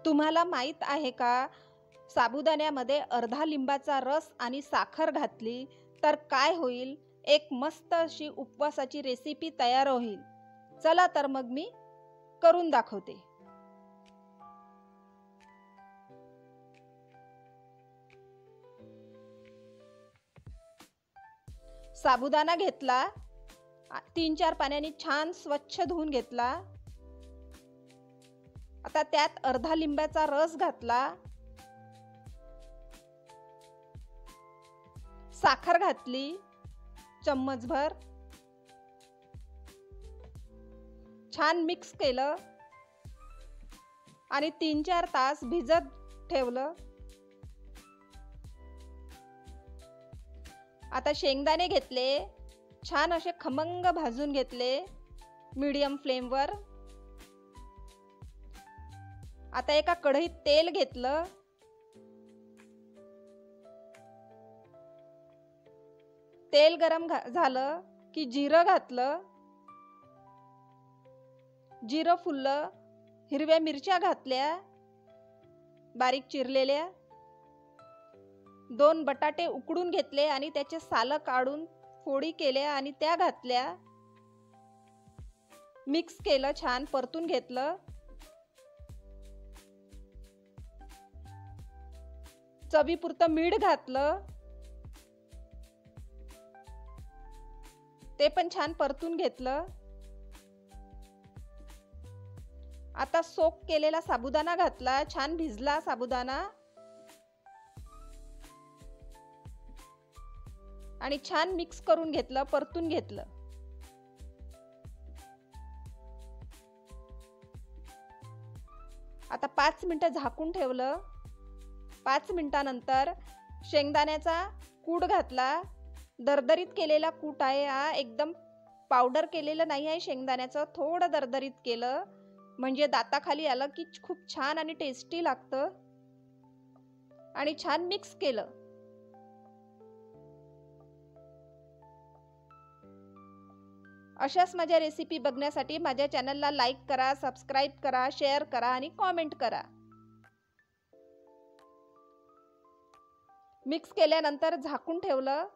तुम्हाला माहित आहे का, साबुदाण्यामध्ये अर्धा लिंबाचा रस आणि साखर घातली तर काय होईल? एक मस्त अशी उपवासाची रेसिपी तयार होईल. चला तर मग मी करून दाखवते. साबुदाणा घेतला, 3-4 पाण्याने छान स्वच्छ धुवून घेतला. आता त्यात अर्धा लिंबाचा रस घातला, साखर घातली चम्मचभर, छान मिक्स केलं आणि 3-4 तास भिजत ठेवलं. आता शेंगदाणे घेतले, छान असे खमंग भाजून घेतले मीडियम फ्लेमवर. आता एका कढईत तेल घेतलं, तेल गरम झालं की जिरं घातलं, जिरं फुललं, हिरव्या मिरच्या घातल्या बारीक चिरलेल्या, 2 बटाटे उकडून घेतले आणि त्याचे सालं काढून फोडी केल्या आणि त्या घातल्या. मिक्स केलं, छान परतून घेतलं. चवीपुरतं मीठ घातलं, ते पण छान परतून घेतलं. आता सोक केलेला साबुदाणा घातला, छान भिजला साबुदाणा आणि छान मिक्स करून घेतलं, परतून घेतलं. आता 5 मिनिटं झाकून ठेवलं. 5 मिनिटानंतर शेंगदाण्याचा कूट घातला. दरदरीत केलेला कूट आहे हा, एकदम पावडर केलेलं नाही आहे शेंगदाण्याचं, थोडं दरदरीत केलं म्हणजे दाताखाली आलं की खूप छान आणि टेस्टी लागतं. आणि छान मिक्स केलं. अशाच माझ्या रेसिपी बघण्यासाठी माझ्या चॅनलला लाईक करा, सबस्क्राईब करा, शेअर करा आणि कॉमेंट करा. मिक्स केल्यानंतर झाकून ठेवलं.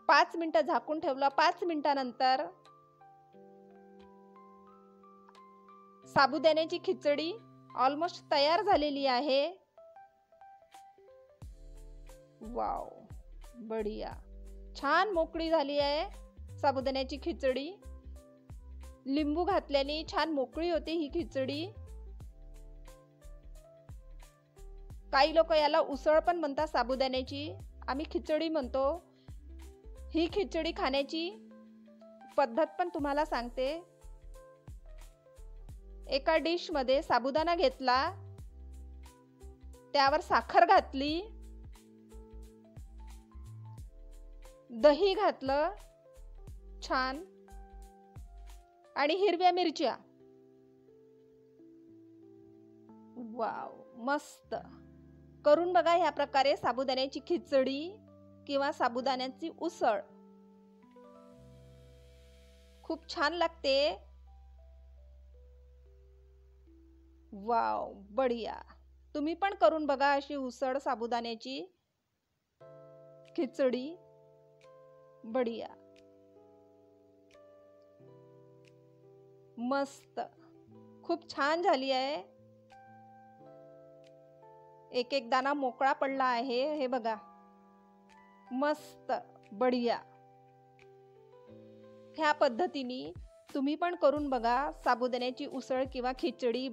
5 मिनिटं झाकून ठेवलं. 5 मिनिटानंतर साबुदाण्याची खिचडी ऑलमोस्ट तयार झालेली आहे. वाव, बढिया, छान मोकळी झाली आहे साबुदाण्याची खिचडी. लिंबू घातल्याने छान मोकळी होते ही खिचडी. काही लोक याला उसळ पण म्हणतात साबुदाण्याची, आम्ही खिचडी म्हणतो. ही खिचडी खाण्याची पद्धत पण तुम्हाला सांगते. एका डिश मध्ये साबुदाणा घेतला, त्यावर साखर घातली, दही घातलं छान आणि हिरव्या मिरच्या. वाव, मस्त. करून बघा ह्या प्रकारे साबुदाण्याची खिचडी किंवा साबुदाण्याची उसळ. खूप छान लागते. वाव, बढिया. तुम्ही पण करून बघा अशी उसळ साबुदाण्याची खिचडी. बढिया, मस्त, खूप छान झाली आहे. एक एक दाणा मोकळा पडला आहे, हे बघा. मस्त, बढिया. ह्या पद्धतीने तुम्ही पण करून बघा साबुदाण्याची उसळ किंवा खिचडी.